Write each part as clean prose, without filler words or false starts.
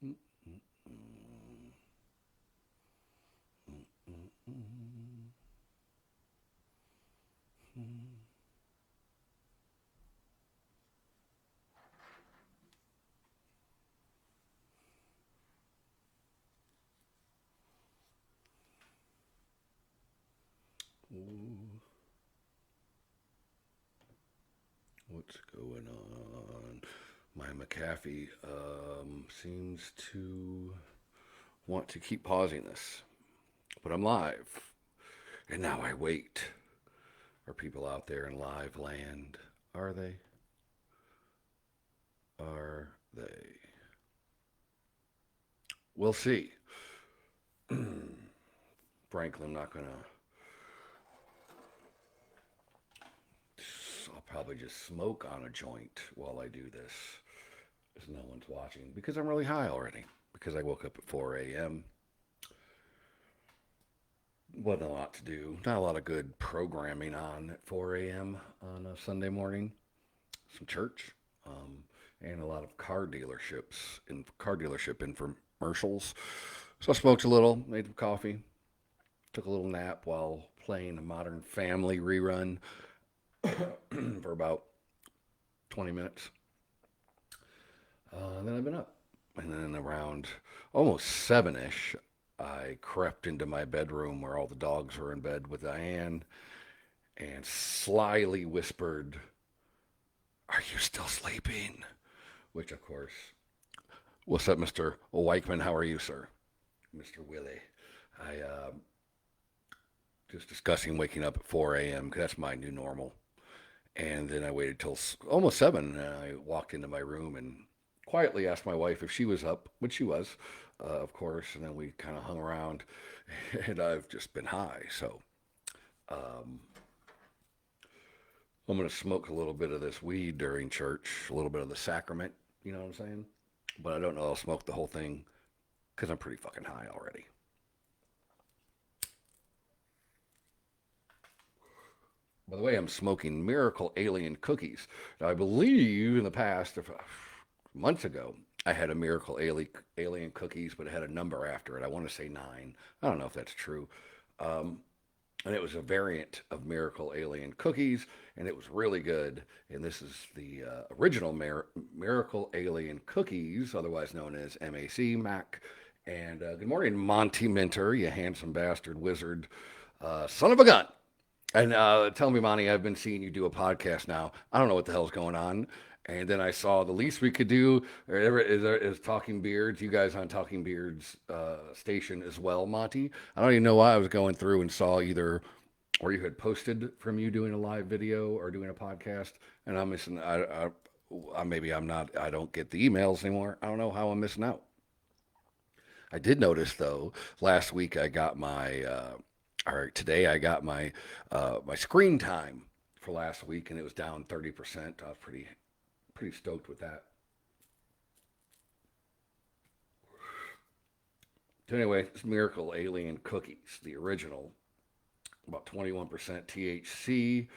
Mm, mm, mm, mm, mm, mm. Ooh, what's going on? My McAfee seems to want to keep pausing this, but I'm live, and now I wait. Are people out there in live land? Are they? Are they? We'll see. Frankly, I'm not gonna. I'll probably just smoke on a joint while I do this, as no one's watching, because I'm really high already. Because I woke up at 4 a.m. Wasn't a lot to do. Not a lot of good programming on at 4 a.m. on a Sunday morning. Some church, and a lot of car dealership infomercials. So I smoked a little, made some coffee, took a little nap while playing a Modern Family rerun for about 20 minutes. Then I've been up. And then around almost 7-ish, I crept into my bedroom where all the dogs were in bed with Diane and slyly whispered, "Are you still sleeping?" Which, of course, "What's up, Mr. Weichman? How are you, sir?" Mr. Willie. I just discussing waking up at 4 a.m. because that's my new normal. And then I waited till almost 7, and I walked into my room and quietly asked my wife if she was up, which she was, of course. And then we kind of hung around, and I've just been high. So um, I'm going to smoke a little bit of this weed during church, a little bit of the sacrament, you know what I'm saying? But I don't know I'll smoke the whole thing because I'm pretty fucking high already. By the way, I'm smoking Miracle Alien cookies. Now, I believe in the past, months ago, I had a Miracle Alien cookies, but it had a number after it. I want to say 9. I don't know if that's true. Um, and it was a variant of Miracle Alien cookies, and it was really good. And this is the original Miracle Alien cookies, otherwise known as MAC Mac. And good morning, Monty Minter, you handsome bastard wizard, son of a gun. And tell me, Monty, I've been seeing you do a podcast now. I don't know what the hell's going on. And then I saw the least we could do is Talking Beards. You guys on Talking Beards station as well, Monty. I don't even know why I was going through and saw either or you had posted from you doing a live video or doing a podcast, and I'm missing. Maybe I'm not. I don't get the emails anymore. I don't know how I'm missing out. I did notice though. Last week I got my or today I got my screen time for last week, and it was down 30%. I was pretty stoked with that. So anyway, it's Miracle Alien Cookies, the original, about 21% THC,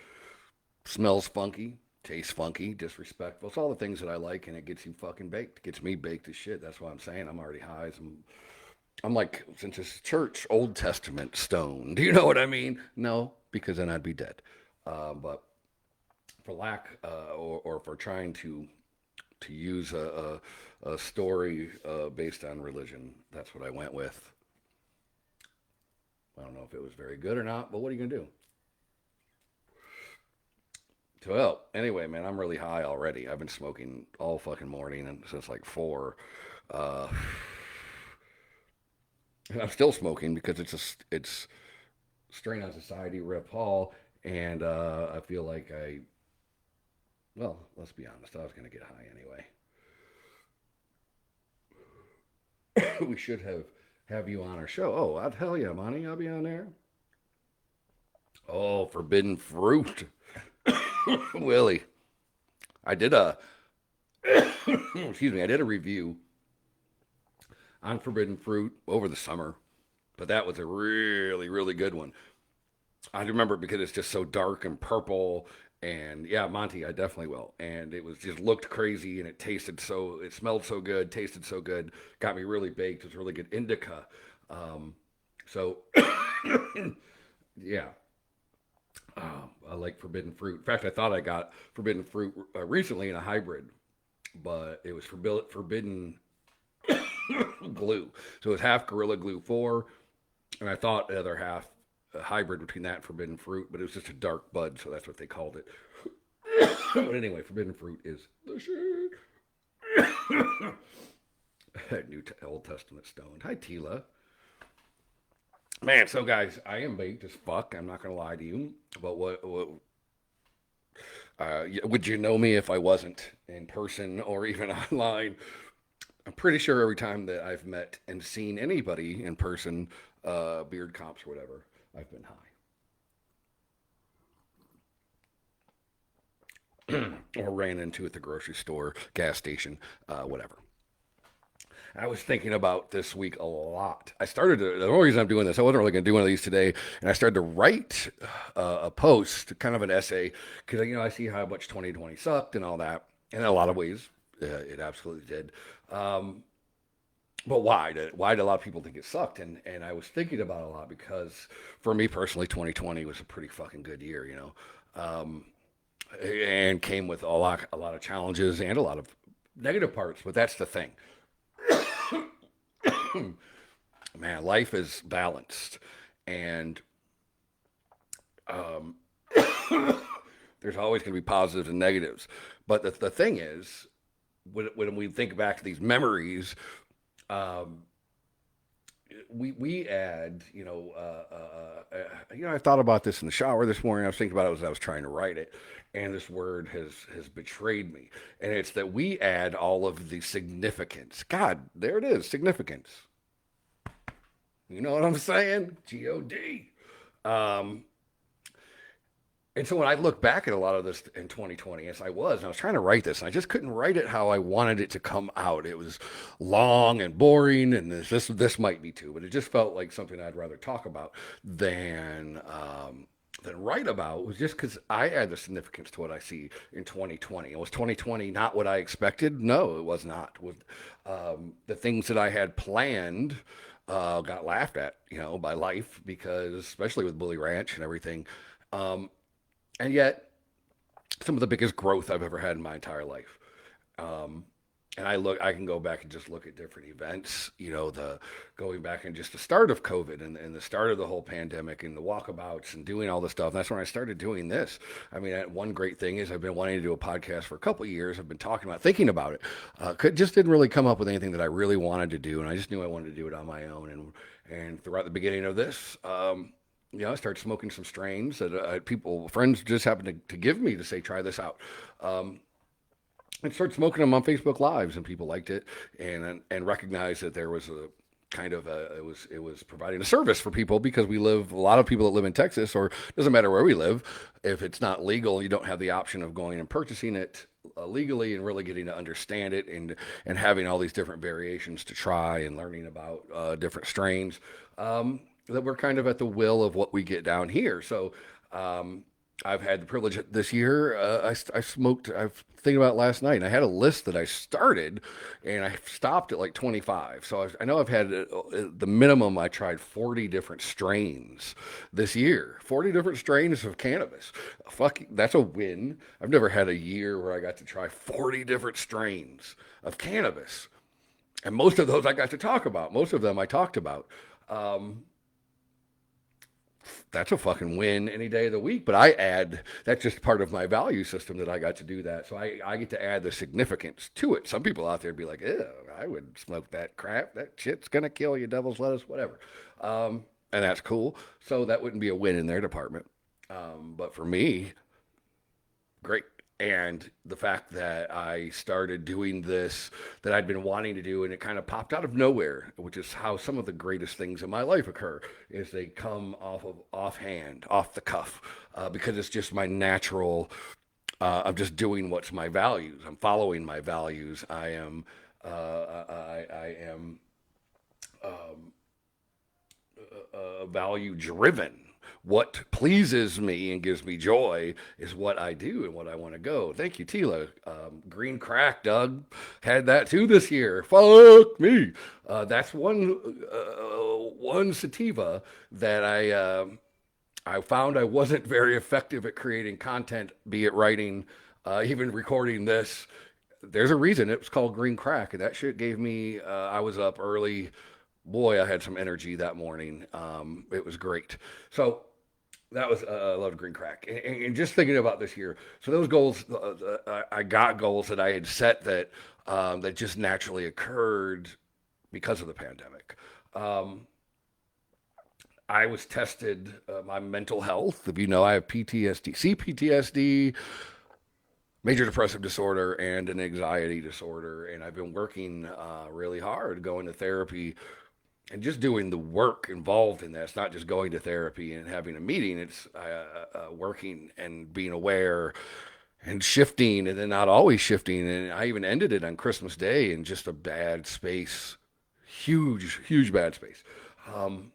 smells funky, tastes funky, disrespectful. It's all the things that I like, and it gets you fucking baked. It gets me baked as shit. That's why I'm saying I'm already high. So I'm like, since it's church, Old Testament stone. Do you know what I mean? No, because then I'd be dead. But for lack or for trying to use a story based on religion, that's what I went with. I don't know if it was very good or not, but what are you gonna do? So, well, anyway, man, I'm really high already. I've been smoking all fucking morning and since like 4. Uh, and I'm still smoking because it's strain on society, Rip Hall, and I feel like well, let's be honest, I was gonna get high anyway. We should have you on our show. Oh, I'll tell you, Monty, I'll be on there. Oh, forbidden fruit, Willie. I did a excuse me, I did a review on forbidden fruit over the summer, but that was a really good one. I remember it because it's just so dark and purple, And yeah, Monty, I definitely will. And it was just looked crazy, and it smelled so good, tasted so good, got me really baked. It was really good indica. Um, so yeah, I like forbidden fruit. In fact, I thought I got forbidden fruit recently in a hybrid, but it was forbidden glue. So it was half Gorilla Glue 4, and I thought the other half a hybrid between that and forbidden fruit, but it was just a dark bud, so that's what they called it. But anyway, forbidden fruit is the shit. Old Testament stoned. Hi, Tila. Man, so guys, I am baked as fuck. I'm not gonna lie to you. But what would you know me if I wasn't in person or even online? I'm pretty sure every time that I've met and seen anybody in person, beard comps or whatever, I've been high or ran into at the grocery store, gas station, whatever. I was thinking about this week a lot. The only reason I'm doing this, I wasn't really going to do one of these today, and I started to write a post, kind of an essay, because I see how much 2020 sucked and all that, and in a lot of ways, it absolutely did. Um, but why did a lot of people think it sucked? And I was thinking about it a lot because for me personally, 2020 was a pretty fucking good year, and came with a lot of challenges and a lot of negative parts. But that's the thing, man. Life is balanced, and um, there's always going to be positives and negatives. But the thing is, when we think back to these memories, um, we add, I thought about this in the shower this morning. I was thinking about it as I was trying to write it, and this word has betrayed me. And it's that we add all of the significance. God, there it is, significance. You know what I'm saying? God. Um, And so when I look back at a lot of this in 2020, as and I was trying to write this, and I just couldn't write it how I wanted it to come out. It was long and boring, and this might be too, but it just felt like something I'd rather talk about than write about. It was just because I add the significance to what I see in 2020. And was 2020 not what I expected? No, it was not. The things that I had planned got laughed at, by life because, especially with Bully Ranch and everything. Um, and yet some of the biggest growth I've ever had in my entire life. Um, and I can go back and just look at different events, the going back and just the start of COVID and the start of the whole pandemic and the walkabouts and doing all this stuff. And that's when I started doing this. I mean, one great thing is I've been wanting to do a podcast for a couple of years. I've been thinking about it. Just didn't really come up with anything that I really wanted to do. And I just knew I wanted to do it on my own. And throughout the beginning of this, I started smoking some strains that friends just happened to give me to say, try this out. And started smoking them on Facebook Lives, and people liked it and recognized that there was a kind of it was providing a service for people because a lot of people that live in Texas, or doesn't matter where we live, if it's not legal, you don't have the option of going and purchasing it legally and really getting to understand it and having all these different variations to try and learning about different strains. That we're kind of at the will of what we get down here. So I've had the privilege this year. I smoked. I was thinking about it last night. And I had a list that I started, and I stopped at like 25. So I know I've had the minimum. I tried 40 different strains this year. 40 different strains of cannabis. Fuck, that's a win. I've never had a year where I got to try 40 different strains of cannabis, and most of those I got to talk about. Most of them I talked about. Um, that's a fucking win any day of the week. But that's just part of my value system that I got to do that. So I get to add the significance to it. Some people out there be like, ew, I would smoke that crap. That shit's going to kill you, devil's lettuce, whatever. And that's cool. So that wouldn't be a win in their department. But for me, great. And the fact that I started doing this that I'd been wanting to do, and it kind of popped out of nowhere, which is how some of the greatest things in my life occur, is they come offhand, off the cuff, because it's just my natural. I'm just doing what's my values. I'm following my values. I am um, value driven, what pleases me and gives me joy is what I do and what I want to go. Thank you, Tila. Green Crack, Doug, had that too this year. Fuck me. That's one sativa that I found I wasn't very effective at creating content, be it writing, even recording this. There's a reason it was called Green Crack, and that shit gave me. I was up early. Boy, I had some energy that morning. It was great. So that was I loved Green Crack, and just thinking about this year. So those goals, I got goals that I had set that just naturally occurred because of the pandemic. Um, I was tested my mental health. If you know, I have PTSD, CPTSD, major depressive disorder, and an anxiety disorder. And I've been working really hard, going to therapy and just doing the work involved in that. It's not just going to therapy and having a meeting. It's working and being aware and shifting, and then not always shifting. And I even ended it on Christmas Day in just a bad space, huge bad space. Um,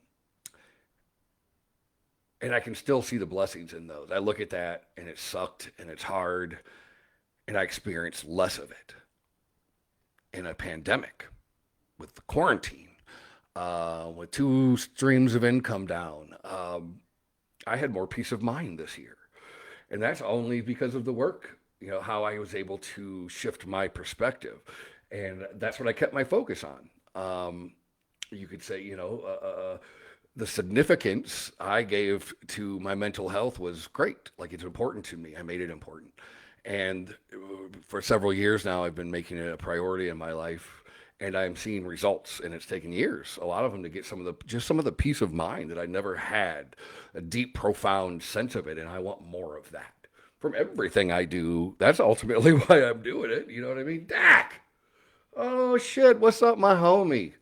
and I can still see the blessings in those. I look at that and it sucked and it's hard, and I experienced less of it in a pandemic with the quarantine, with two streams of income down. I had more peace of mind this year, and that's only because of the work. You know how I was able to shift my perspective, and that's what I kept my focus on. You could say, the significance I gave to my mental health was great. Like it's important to me. I made it important. And for several years now, I've been making it a priority in my life, and I'm seeing results. And it's taken years, a lot of them, to get some of the peace of mind that I never had, a deep, profound sense of it. And I want more of that from everything I do. That's ultimately why I'm doing it. You know what I mean? Dak. Oh shit! What's up, my homie?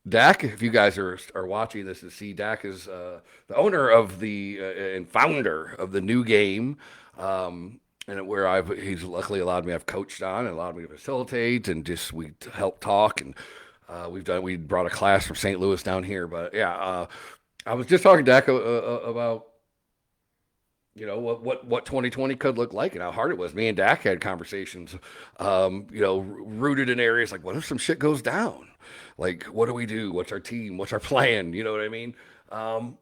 Dak, if you guys are watching this to see, Dak is the owner of the and founder of the new game, and where he's luckily allowed me. I've coached on and allowed me to facilitate, and just we help talk, and we brought a class from St. Louis down here. But yeah, I was just talking to Dak about what 2020 could look like and how hard it was. Me and Dak had conversations, rooted in areas like, what if some shit goes down? Like, what do we do? What's our team? What's our plan? You know what I mean? Um,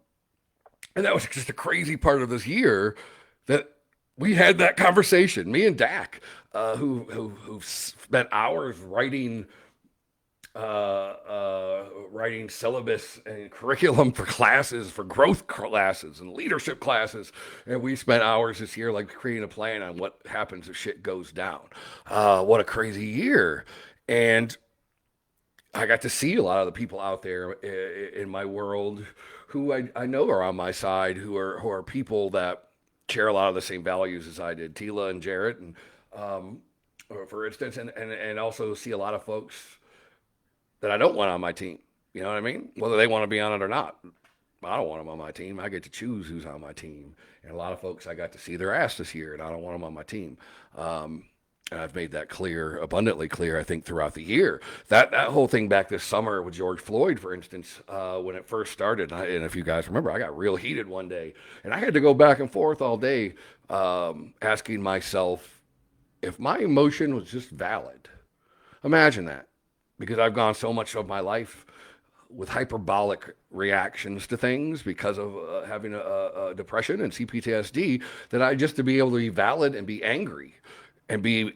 and that was just a crazy part of this year that we had that conversation. Me and Dak, who spent hours writing syllabus and curriculum for classes, for growth classes and leadership classes. And we spent hours this year like creating a plan on what happens if shit goes down. What a crazy year. And I got to see a lot of the people out there in my world who I know are on my side, who are people that share a lot of the same values as I did, Tila and Jarrett, and for instance, and also see a lot of folks that I don't want on my team. You know what I mean? Whether they want to be on it or not. I don't want them on my team. I get to choose who's on my team. And a lot of folks I got to see their ass this year, and I don't want them on my team. And I've made that clear, abundantly clear, I think, throughout the year. That whole thing back this summer with George Floyd, for instance, when it first started, and if you guys remember, I got real heated one day, and I had to go back and forth all day, asking myself if my emotion was just valid. Imagine that, because I've gone so much of my life with hyperbolic reactions to things because of having a depression and CPTSD, that I just to be able to be valid and be angry and be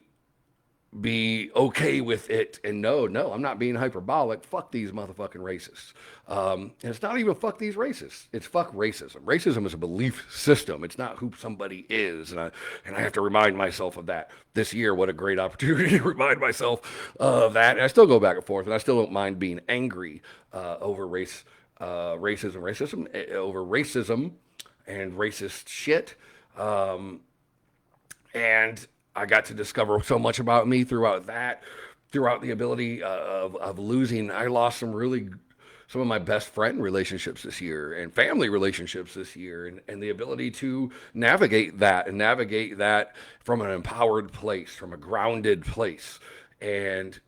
okay with it, and no, I'm not being hyperbolic. Fuck these motherfucking racists. And it's not even fuck these racists. It's fuck racism. Racism is a belief system. It's not who somebody is. And I have to remind myself of that this year. What a great opportunity to remind myself of that. And I still go back and forth, and I still don't mind being angry over over racism and racist shit. And I got to discover so much about me throughout that, throughout the ability of losing. I lost some of my best friend relationships this year and family relationships this year, and the ability to navigate that from an empowered place, from a grounded place. And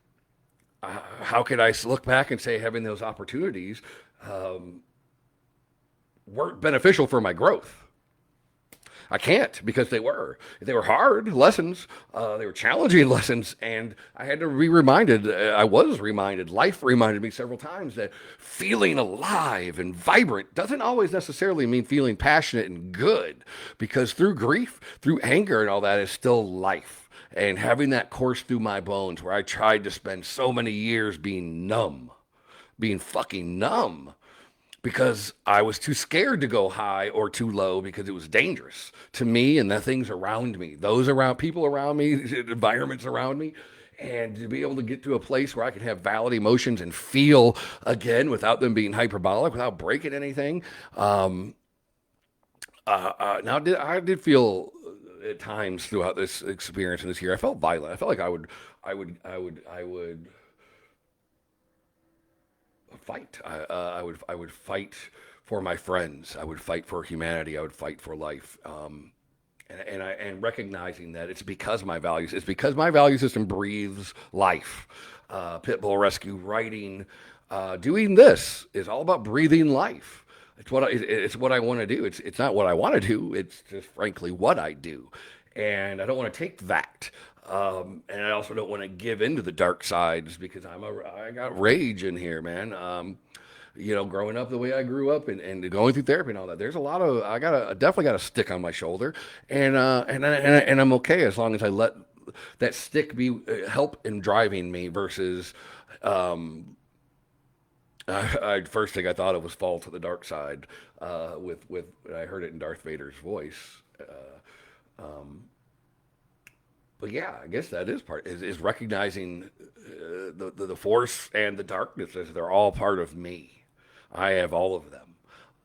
how could I look back and say having those opportunities weren't beneficial for my growth. I can't because they were hard lessons. They were challenging lessons, and I had to be reminded. I was reminded. Life reminded me several times that feeling alive and vibrant doesn't always necessarily mean feeling passionate and good, because through grief, through anger, and all that is still life. And having that course through my bones, where I tried to spend so many years being numb, being fucking numb, because I was too scared to go high or too low because it was dangerous to me and the things around me, those around people around me, environments around me. And to be able to get to a place where I could have valid emotions and feel again without them being hyperbolic, without breaking anything. I did feel at times throughout this experience in this year, I felt violent. I felt like I would fight. I would fight for my friends. I would fight for humanity. I would fight for life. And recognizing that it's because my value system breathes life. Pitbull Rescue writing, doing this is all about breathing life. It's what I want to do. It's not what I want to do. It's just frankly what I do, and I don't want to take that. And I also don't want to give into the dark sides because I got rage in here, man. Growing up the way I grew up and going through therapy and all that, there's a lot of I definitely got a stick on my shoulder, and I'm okay as long as I let that stick be help in driving me versus. First thing I thought it was fall to the dark side, with I heard it in Darth Vader's voice. But yeah, I guess that is is recognizing the force and the darkness as they're all part of me. I have all of them,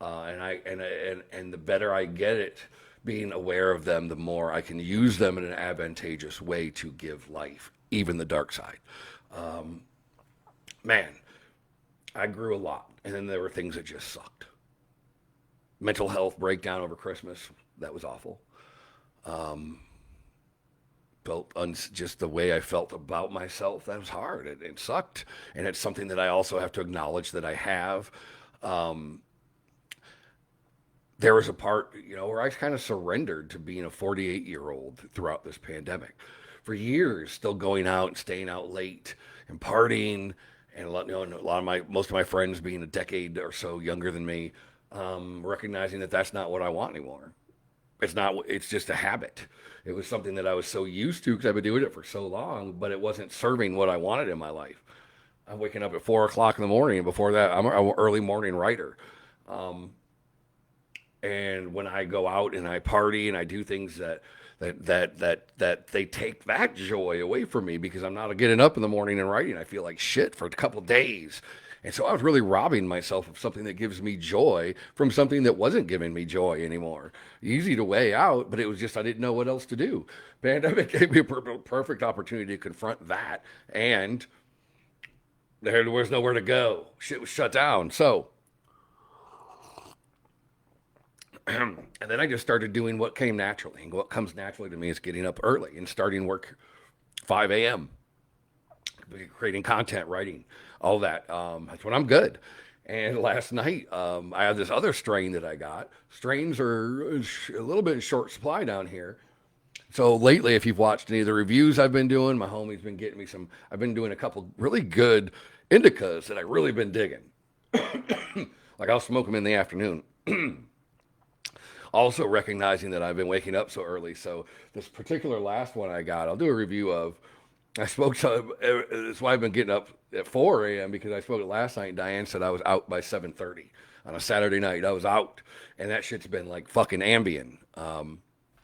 and the better I get at being aware of them, the more I can use them in an advantageous way to give life, even the dark side. Man, I grew a lot, and then there were things that just sucked. Mental health breakdown over Christmas, that was awful. Just the way I felt about myself, that was hard. It sucked, and it's something that I also have to acknowledge that I have. Um, there was a part, where I kind of surrendered to being a 48-year-old throughout this pandemic. For years, still going out and staying out late and partying, and most of my friends being a decade or so younger than me, recognizing that that's not what I want anymore. It's not. It's just a habit. It was something that I was so used to because I've been doing it for so long, but it wasn't serving what I wanted in my life. I'm waking up at 4 o'clock in the morning, and before that, I'm an early morning writer. Um, and when I go out and I party and I do things that they take that joy away from me because I'm not getting up in the morning and writing. I feel like shit for a couple days. And so I was really robbing myself of something that gives me joy from something that wasn't giving me joy anymore. Easy to weigh out, but it was just I didn't know what else to do. Pandemic gave me a perfect opportunity to confront that, and there was nowhere to go. Shit was shut down. So, and then I just started doing what came naturally. And what comes naturally to me is getting up early and starting work 5 a.m., creating content, writing, all that. That's when I'm good. And last night, I had this other strain that I got. Strains are a little bit in short supply down here. So lately, if you've watched any of the reviews I've been doing, my homie's been getting me some. I've been doing a couple really good indicas that I really been digging. Like I'll smoke them in the afternoon. Also recognizing that I've been waking up so early. So this particular last one I got, I'll do a review of. I spoke to. That's why I've been getting up at 4 a.m. because I spoke it last night. And Diane said I was out by 7:30 on a Saturday night. I was out, and that shit's been like fucking Ambien.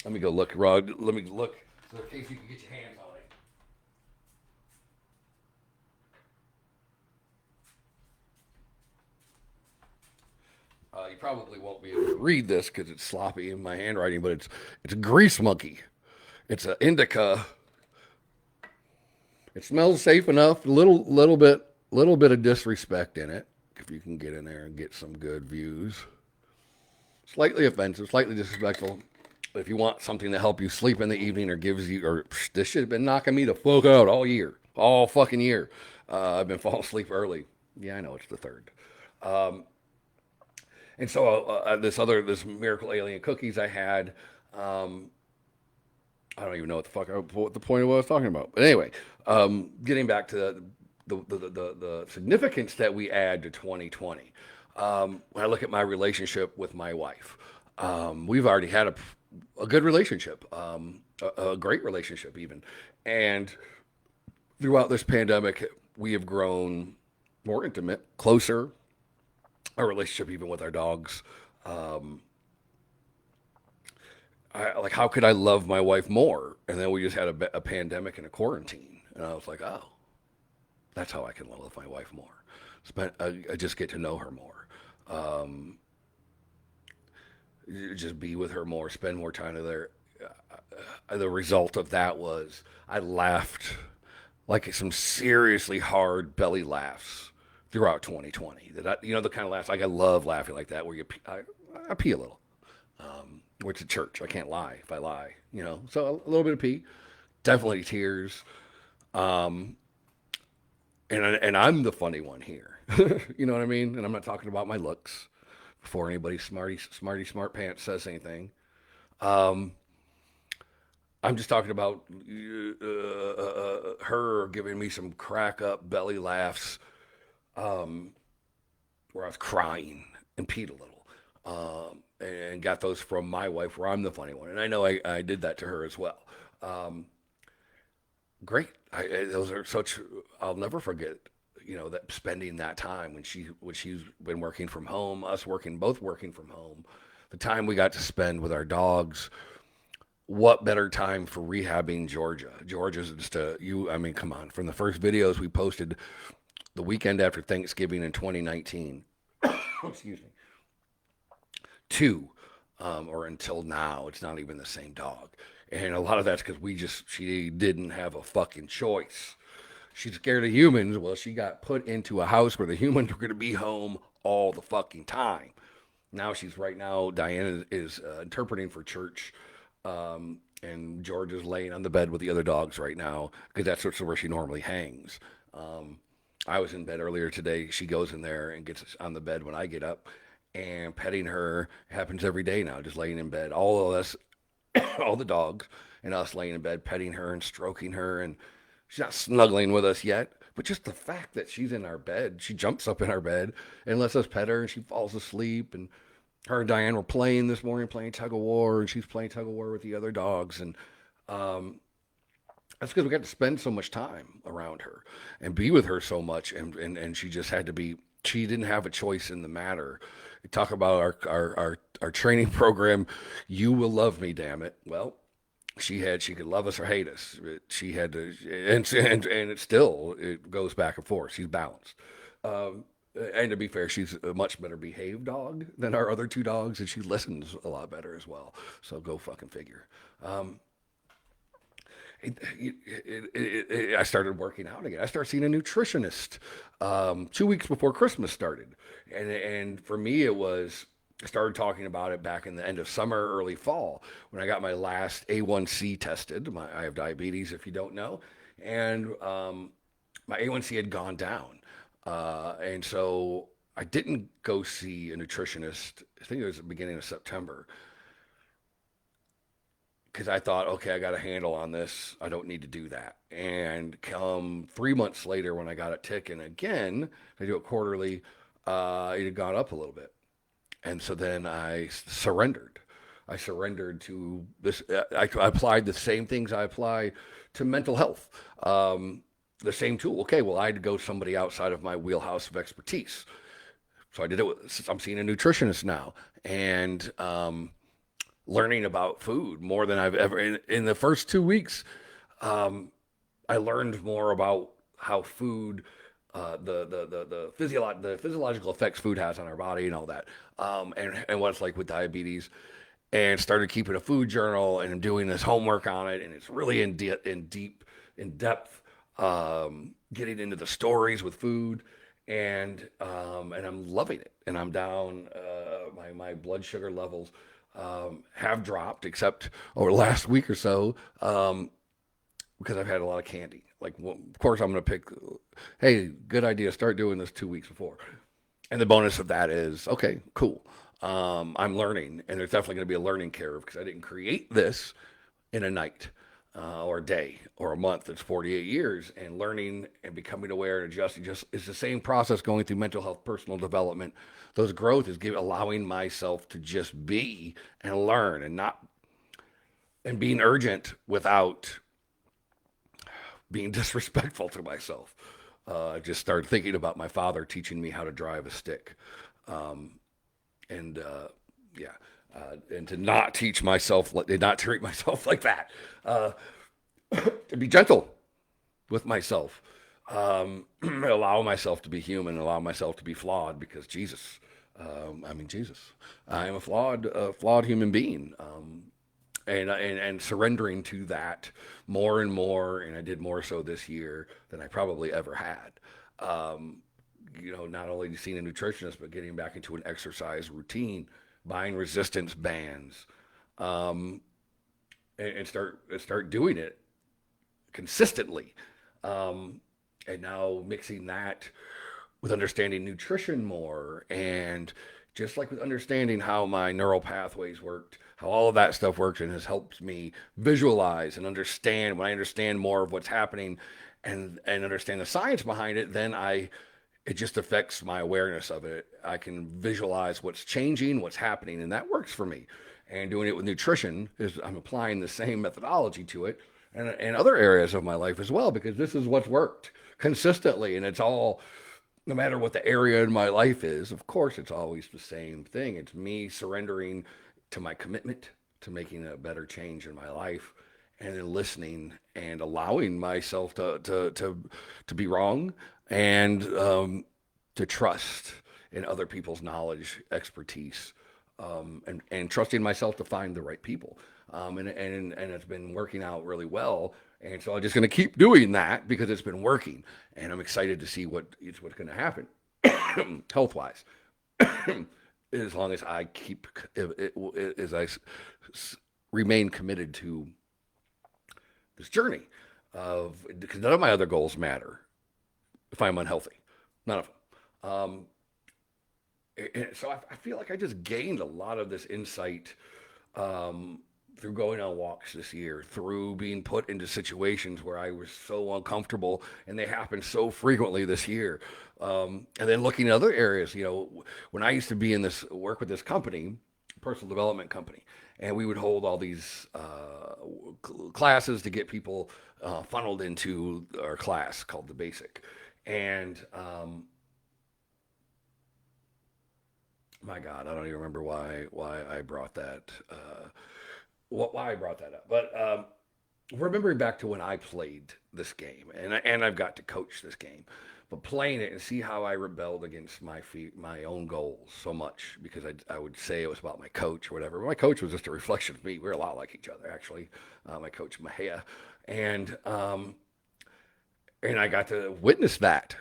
Let me go look, Rod. Let me look so in case you can get your hands on it. You probably won't be able to read this because it's sloppy in my handwriting, but it's a grease monkey. It's an indica. It smells safe enough. Little bit of disrespect in it. If you can get in there and get some good views. Slightly offensive, slightly disrespectful. But if you want something to help you sleep in the evening or gives you, or this shit has been knocking me the fuck out all year, all fucking year. I've been falling asleep early. Yeah, I know it's the third. Um, And so this miracle alien cookies I had, um, I don't even know what the point of what I was talking about. But anyway, getting back to the significance that we add to 2020. When I look at my relationship with my wife, we've already had a good relationship, a great relationship even, and throughout this pandemic, we have grown more intimate, closer. Our relationship, even with our dogs. Um, like, how could I love my wife more? And then we just had a pandemic and a quarantine, and I was like, oh, that's how I can love my wife more. I just get to know her more, um, just be with her more, spend more time with her. The result of that was I laughed like some seriously hard belly laughs throughout 2020. The kind of laughs like I love laughing like that, where I pee a little. Went to church. I can't lie if I lie, So a little bit of pee, definitely tears. Um, and I'm the funny one here. You know what I mean? And I'm not talking about my looks before anybody smart pants says anything. Um, I'm just talking about her giving me some crack up belly laughs, um, where I was crying and peed a little. And got those from my wife, where I'm the funny one. And I know I did that to her as well. Um, Great. Those are such. I'll never forget. That spending that time when she's been working from home, us both working from home, the time we got to spend with our dogs. What better time for rehabbing Georgia? Georgia's just a you. I mean, come on. From the first videos we posted the weekend after Thanksgiving in 2019, excuse me, to or until now, it's not even the same dog. And a lot of that's because she didn't have a fucking choice. She's scared of humans. Well, she got put into a house where the humans were going to be home all the fucking time. Right now, Diana is interpreting for church. And George is laying on the bed with the other dogs right now because that's where she normally hangs. Um, I was in bed earlier today. She goes in there and gets on the bed when I get up, and petting her happens every day now, just laying in bed. All of us, all the dogs, and us laying in bed, petting her and stroking her. And she's not snuggling with us yet, but just the fact that she's in our bed, she jumps up in our bed and lets us pet her, and she falls asleep. And her and Diane were playing this morning, playing tug of war, and she's playing tug of war with the other dogs. And um, that's because we got to spend so much time around her and be with her so much. And she just had to be, she didn't have a choice in the matter. We talk about our training program. You will love me, damn it. Well, she could love us or hate us. She had to, and it goes back and forth. She's balanced. Um, and to be fair, she's a much better behaved dog than our other two dogs, and she listens a lot better as well. So go fucking figure. Um, I started working out again. I started seeing a nutritionist 2 weeks before Christmas started, and for me it was. I started talking about it back in the end of summer, early fall, when I got my last A1C tested. I have diabetes, if you don't know, and my A1C had gone down, and so I didn't go see a nutritionist. I think it was the beginning of September, because I thought, okay, I got a handle on this. I don't need to do that. And come 3 months later, when I got it ticking again, I do it quarterly. It had gone up a little bit, and so then I surrendered. I surrendered to this. I applied the same things I apply to mental health. The same tool. Okay, well, I had to go somebody outside of my wheelhouse of expertise. So I did it. I'm seeing a nutritionist now, and learning about food more than I've ever in the first 2 weeks. Um, I learned more about how food, the physiological effects food has on our body and all that, and what it's like with diabetes. And started keeping a food journal and doing this homework on it, and it's really in depth, getting into the stories with food, and I'm loving it. And I'm down. My blood sugar levels have dropped, except over the last week or so, because I've had a lot of candy. Like, well, of course, I'm going to pick. Hey, good idea. Start doing this 2 weeks before. And the bonus of that is okay, cool. I'm learning, and there's definitely going to be a learning curve because I didn't create this in a night or a day or a month. It's 48 years, and learning and becoming aware and adjusting just is the same process going through mental health, personal development. Those growth is allowing myself to just be and learn and not and being urgent without being disrespectful to myself. I just started thinking about my father teaching me how to drive a stick. Um, and yeah, and to not teach myself, not treat myself like that. Uh, to be gentle with myself, allow myself to be human, allow myself to be flawed because Jesus. Jesus. I am a flawed human being. And surrendering to that more and more, and I did more so this year than I probably ever had. Um, Not only seeing a nutritionist, but getting back into an exercise routine, buying resistance bands, um, and start doing it consistently. Um, and now mixing that with understanding nutrition more, and just like with understanding how my neural pathways worked, how all of that stuff works, and has helped me visualize and understand. When I understand more of what's happening and understand the science behind it, then it just affects my awareness of it. I can visualize what's changing, what's happening, and that works for me. And doing it with nutrition is I'm applying the same methodology to it and other areas of my life as well, because this is what's worked consistently. And it's all, no matter what the area in my life is, of course, it's always the same thing. It's me surrendering to my commitment to making a better change in my life, and then listening and allowing myself to be wrong, and to trust in other people's knowledge, expertise, and trusting myself to find the right people. And it's been working out really well. And so I'm just going to keep doing that because it's been working, and I'm excited to see what's going to happen health wise. As long as I keep, as I remain committed to this journey of, because none of my other goals matter if I'm unhealthy, none of them. And so I feel like I just gained a lot of this insight um, through going on walks this year, through being put into situations where I was so uncomfortable, and they happened so frequently this year. And then looking at other areas, when I used to be in this work with this company, personal development company, and we would hold all these classes to get people funneled into our class called the Basic. And my God, I don't even remember why I brought that. Why I brought that up. But remembering back to when I played this game, and I've got to coach this game, but playing it and see how I rebelled against my own goals so much, because I would say it was about my coach or whatever. My coach was just a reflection of me. We were a lot like each other, actually. My coach Mahia, and and I got to witness that,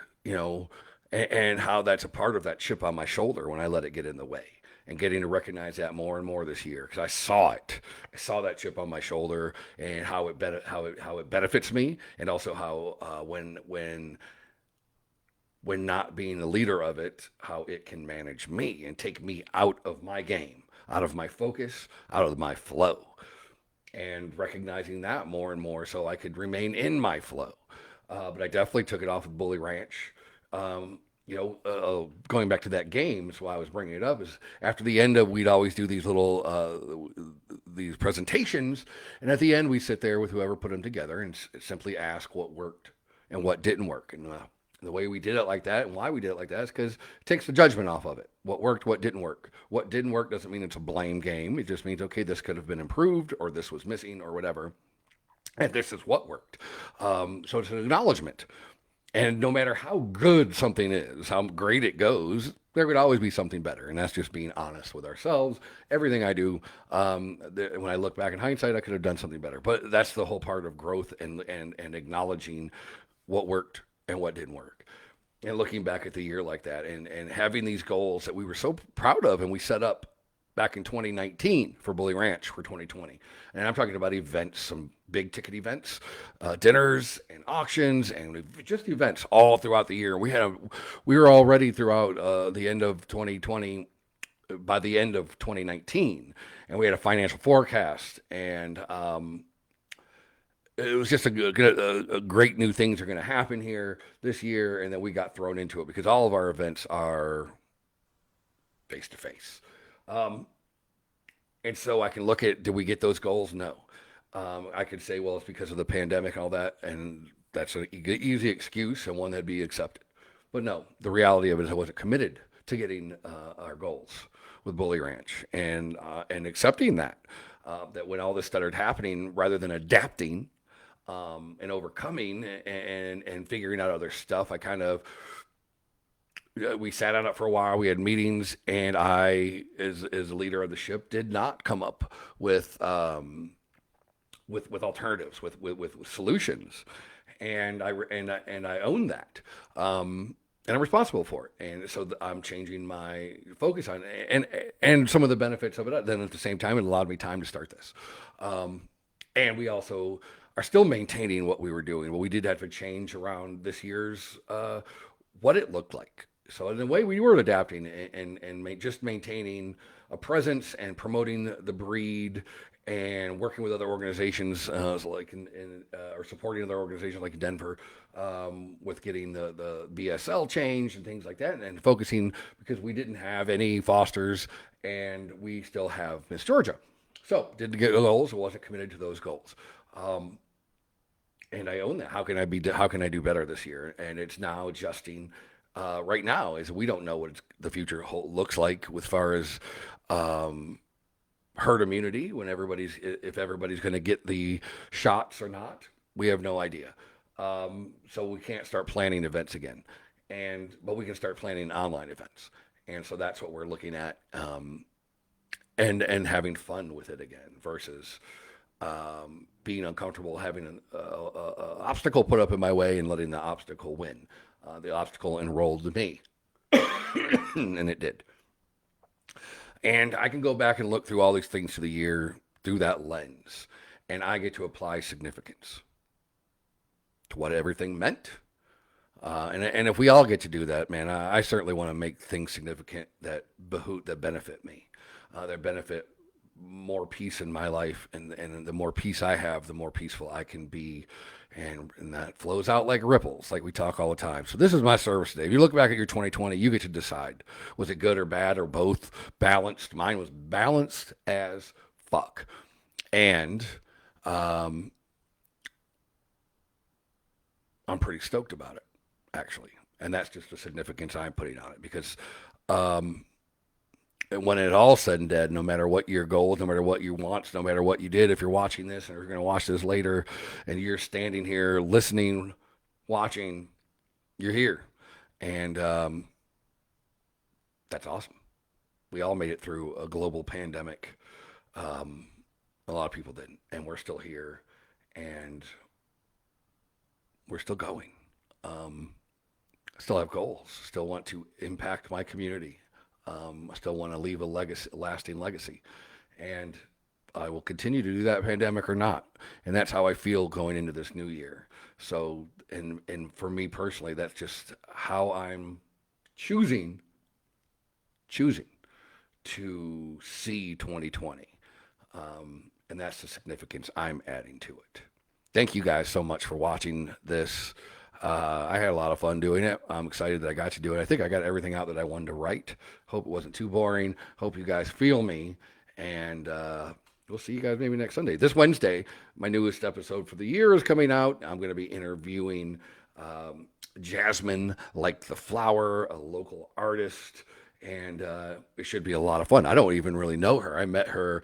and how that's a part of that chip on my shoulder when I let it get in the way, and getting to recognize that more and more this year, because I saw it. I saw that chip on my shoulder, and how it benefits me, and also how when not being the leader of it, how it can manage me and take me out of my game, out of my focus, out of my flow, and recognizing that more and more so I could remain in my flow. But I definitely took it off of Bully Ranch. Going back to that game, so why I was bringing it up is after the end of, we'd always do these little these presentations, and at the end we sit there with whoever put them together and simply ask what worked and what didn't work. And the way we did it like that, and why we did it like that, is because it takes the judgment off of it. What worked, what didn't work. What didn't work doesn't mean it's a blame game. It just means, okay, this could have been improved, or this was missing, or whatever. And this is what worked. So it's an acknowledgement. And no matter how good something is, how great it goes, there would always be something better. And that's just being honest with ourselves. Everything I do, when I look back in hindsight, I could have done something better. But that's the whole part of growth, and acknowledging what worked and what didn't work. And looking back at the year like that, and having these goals that we were so proud of, and we set up back in 2019 for Bully Ranch for 2020. And I'm talking about events, some big ticket events, dinners and auctions, and just events all throughout the year. We were already throughout the end of 2020 by the end of 2019, and we had a financial forecast, and it was just a great new things are going to happen here this year, and then we got thrown into it because all of our events are face to face. And so I can look at, did we get those goals? No. I could say, well, it's because of the pandemic and all that, and that's an easy excuse and one that'd be accepted. But no, the reality of it is I wasn't committed to getting our goals with Bully Ranch and accepting that when all this started happening, rather than adapting and overcoming and figuring out other stuff, I kind of we sat on it for a while. We had meetings, and I, as the leader of the ship, did not come up with alternatives, with solutions, and I own that, and I'm responsible for it. And so I'm changing my focus on it, and some of the benefits of it. Then at the same time, it allowed me time to start this, and we also are still maintaining what we were doing. But we did have to change around this year's what it looked like. So in a way, we were adapting and just maintaining a presence and promoting the breed and working with other organizations like or supporting other organizations like Denver with getting the BSL changed and things like that, and focusing because we didn't have any fosters and we still have Miss Georgia. So did get goals, wasn't committed to those goals. And I own that. How can I do better this year? And it's now adjusting right now is we don't know what the future looks like as far as herd immunity when if everybody's going to get the shots or not. We have no idea. So we can't start planning events again, but we can start planning online events, and so that's what we're looking at, and having fun with it again versus being uncomfortable, having an obstacle put up in my way and letting the obstacle win. The obstacle enrolled me, and it did. And I can go back and look through all these things through the year through that lens, and I get to apply significance to what everything meant. And if we all get to do that, man, I certainly want to make things significant that benefit me, that benefit more peace in my life, and the more peace I have, the more peaceful I can be, and that flows out like ripples, like we talk all the time. So this is my service today. If you look back at your 2020, you get to decide, was it good or bad or both? Balanced. Mine was balanced as fuck, and I'm pretty stoked about it, actually, and that's just the significance I'm putting on it because. When it all said and done, no matter what your goals, no matter what you want, no matter what you did, if you're watching this and you're going to watch this later and you're standing here listening, watching, you're here. And that's awesome. We all made it through a global pandemic. A lot of people didn't. And we're still here. And we're still going. Still have goals. Still want to impact my community. I still want to leave a lasting legacy, and I will continue to do that, pandemic or not. And that's how I feel going into this new year. So, and for me personally, that's just how I'm choosing to see 2020, and that's the significance I'm adding to it. Thank you guys so much for watching this. I had a lot of fun doing it. I'm excited that I got to do it. I think I got everything out that I wanted to write. Hope it wasn't too boring. Hope you guys feel me. And we'll see you guys maybe next Sunday. This Wednesday, my newest episode for the year is coming out. I'm going to be interviewing Jasmine Like the Flower, a local artist. And it should be a lot of fun. I don't even really know her. I met her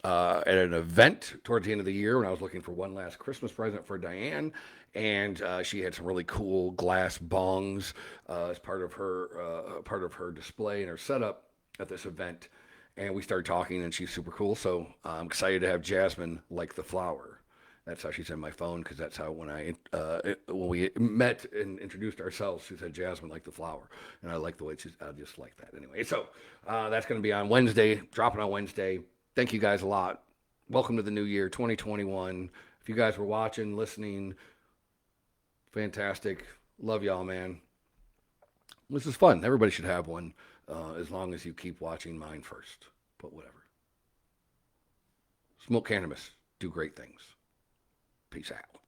at an event towards the end of the year when I was looking for one last Christmas present for Diane. And she had some really cool glass bongs as part of her display and her setup at this event. And we started talking, and she's super cool. So I'm excited to have Jasmine Like the Flower. That's how she's in my phone, because that's how when we met and introduced ourselves, she said Jasmine Like the Flower, and I like the way I just like that. Anyway, so that's going to be on Wednesday, dropping on Wednesday. Thank you guys a lot. Welcome to the new year, 2021. If you guys were watching, listening. Fantastic. Love y'all, man. This is fun. Everybody should have one. as long as you keep watching mine first. But whatever. Smoke cannabis. Do great things. Peace out.